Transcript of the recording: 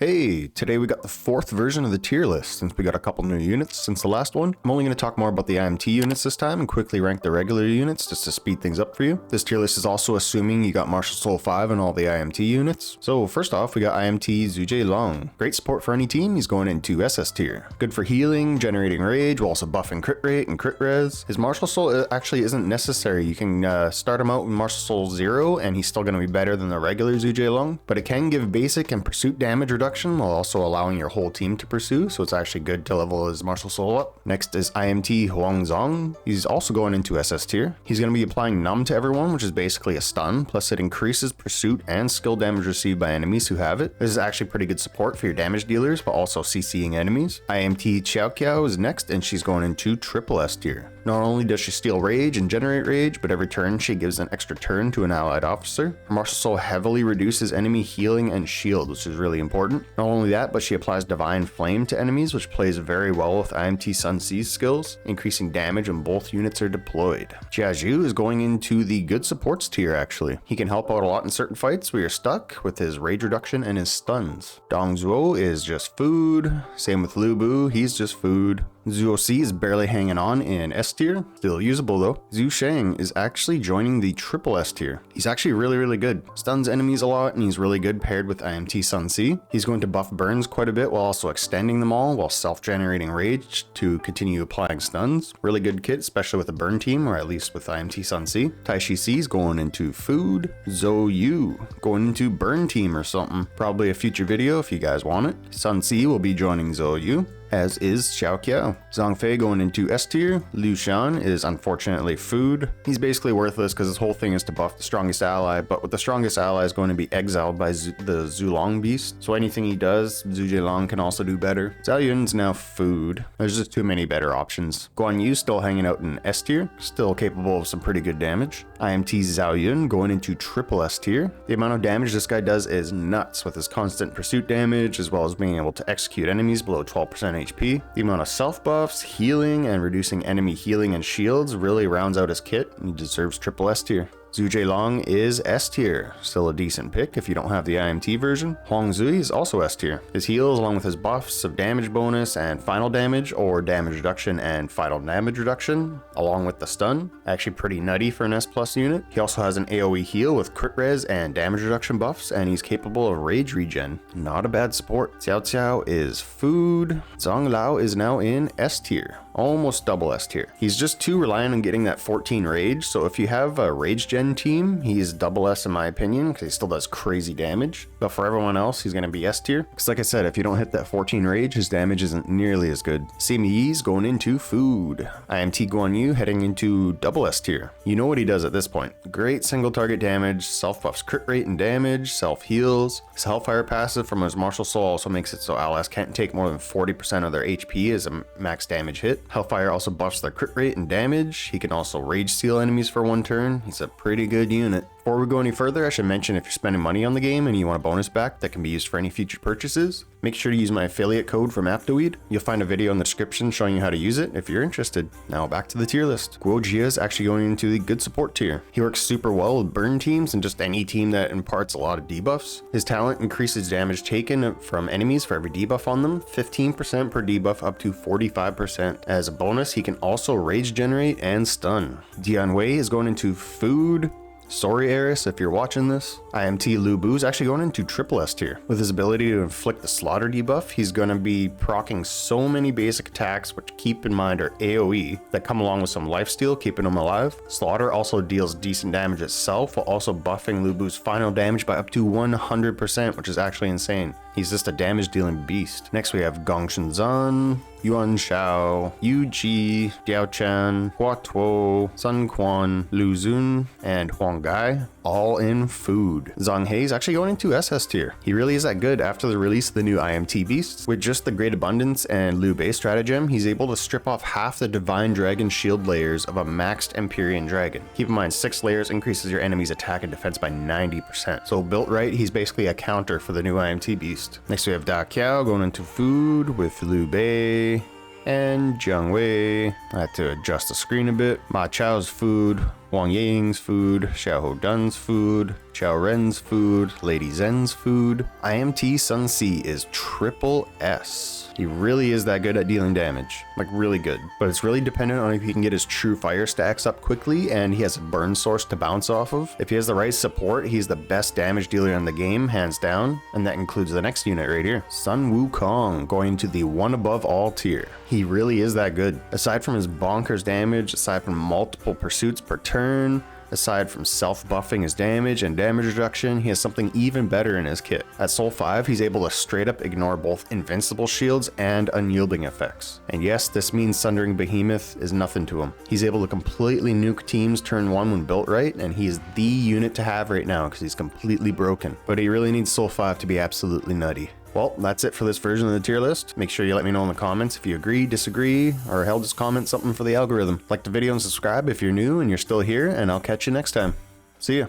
Hey, today we got the 4th version of the tier list since we got a couple new units since the last one. I'm only going to talk more about the IMT units this time and quickly rank the regular units just to speed things up for you. This tier list is also assuming you got Martial Soul 5 and all the IMT units. So first off, we got IMT Zhuge Long. Great support for any team, he's going into SS tier. Good for healing, generating rage, while also buffing crit rate and crit res. His Martial Soul actually isn't necessary. You can start him out with Martial Soul 0 and he's still going to be better than the regular Zhuge Long, but it can give basic and pursuit damage reduction while also allowing your whole team to pursue, so it's actually good to level his Martial Soul up. Next is IMT Huangzong. He's also going into SS tier. He's going to be applying Numb to everyone, which is basically a stun, plus it increases pursuit and skill damage received by enemies who have it. This is actually pretty good support for your damage dealers, but also CCing enemies. IMT Xiaoqiao is next, and she's going into triple S tier. Not only does she steal rage and generate rage, but every turn she gives an extra turn to an allied officer. Her Martial Soul heavily reduces enemy healing and shield, which is really important. Not only that, but she applies Divine Flame to enemies, which plays very well with IMT Sun C's skills, increasing damage when both units are deployed. Jiazhu is going into the good supports tier actually. He can help out a lot in certain fights where you're stuck with his rage reduction and his stuns. Dongzuo is just food. Same with Lu Bu, he's just food. Zuo C is barely hanging on in S tier, still usable though. Zhu Sheng is actually joining the triple S tier. He's actually really good. Stuns enemies a lot and he's really good paired with IMT Sun C. He's going to buff burns quite a bit while also extending them all while self-generating rage to continue applying stuns. Really good kit, especially with a burn team or at least with IMT Sun C. Taishi C is going into food. Zhou Yu going into burn team or something. Probably a future video if you guys want it. Sun C will be joining Zhou Yu, as is Xiaoqiao. Zhangfei going into S tier. Liu Shan is unfortunately food. He's basically worthless because his whole thing is to buff the strongest ally, but with the strongest ally is going to be exiled by the Zulong beast, so anything he does, Zhuge Long can also do better. Zhao Yun's now food. There's just too many better options. Guan Yu still hanging out in S tier, still capable of some pretty good damage. IMT Zhao Yun going into triple S tier. The amount of damage this guy does is nuts with his constant pursuit damage, as well as being able to execute enemies below 12% HP. The amount of self buffs, healing, and reducing enemy healing and shields really rounds out his kit, and he deserves triple S tier. Zhuge Long is S tier, still a decent pick if you don't have the IMT version. Huang Zui is also S tier. His heals along with his buffs of damage bonus and final damage, or damage reduction and final damage reduction, along with the stun, actually pretty nutty for an S plus unit. He also has an AoE heal with crit res and damage reduction buffs, and he's capable of rage regen. Not a bad support. Xiao Xiao is food. Zhang Lao is now in S tier, almost double S tier. He's just too reliant on getting that 14 rage, so if you have a rage gen team, he's double S in my opinion because he still does crazy damage, but for everyone else he's going to be S tier because, like I said, if you don't hit that 14 rage, his damage isn't nearly as good. Simi Yi's going into food. IMT Guan Yu heading into double S tier. You know what he does at this point. Great single target damage, self buffs crit rate and damage, self heals. His Hellfire passive from his Martial Soul also makes it so allies can't take more than 40% of their HP as a max damage hit. Hellfire also buffs their crit rate and damage. He can also rage seal enemies for one turn. He's a pretty good unit. Before we go any further, I should mention if you're spending money on the game and you want a bonus back that can be used for any future purchases, make sure to use my affiliate code from Aptoide. You'll find a video in the description showing you how to use it if you're interested. Now back to the tier list. Guo Jia is actually going into the good support tier. He works super well with burn teams and just any team that imparts a lot of debuffs. His talent increases damage taken from enemies for every debuff on them, 15% per debuff up to 45%. As a bonus, he can also rage generate and stun. Dian Wei is going into food. Sorry Eris if you're watching this. IMT Lu Bu is actually going into triple S tier. With his ability to inflict the slaughter debuff, he's going to be proccing so many basic attacks, which keep in mind are AoE, that come along with some lifesteal, keeping him alive. Slaughter also deals decent damage itself, while also buffing Lu Bu's final damage by up to 100%, which is actually insane. He's just a damage dealing beast. Next we have Gong Shenzan, Yuan Shao, Yu Ji, Diao Chan, Hua Tuo, Sun Quan, Lu Zun, and Huang Gai, all in food. Zhang He is actually going into SS tier. He really is that good after the release of the new IMT beasts. With just the Great Abundance and Liu Bei stratagem, he's able to strip off half the Divine Dragon shield layers of a maxed Empyrean Dragon. Keep in mind, 6 layers increases your enemy's attack and defense by 90%. So built right, he's basically a counter for the new IMT beast. Next we have Da Qiao going into food with Liu Bei and Jiang Wei. I had to adjust the screen a bit. Ma Chao's food. Wang Ying's food, Xiao Ho Dun's food, Xiao Ren's food, Lady Zen's food. IMT Sun Si is triple S. He really is that good at dealing damage, like really good. But it's really dependent on if he can get his true fire stacks up quickly and he has a burn source to bounce off of. If he has the right support, he's the best damage dealer in the game, hands down. And that includes the next unit right here. Sun Wukong, going to the one above all tier. He really is that good. Aside from his bonkers damage, aside from multiple pursuits per turn, aside from self-buffing his damage and damage reduction, he has something even better in his kit. At Soul 5, he's able to straight up ignore both invincible shields and unyielding effects. And yes, this means Sundering Behemoth is nothing to him. He's able to completely nuke teams turn 1 when built right, and he is the unit to have right now because he's completely broken. But he really needs Soul 5 to be absolutely nutty. Well, that's it for this version of the tier list. Make sure you let me know in the comments if you agree, disagree, or hell, just comment something for the algorithm. Like the video and subscribe if you're new and you're still here, and I'll catch you next time. See ya.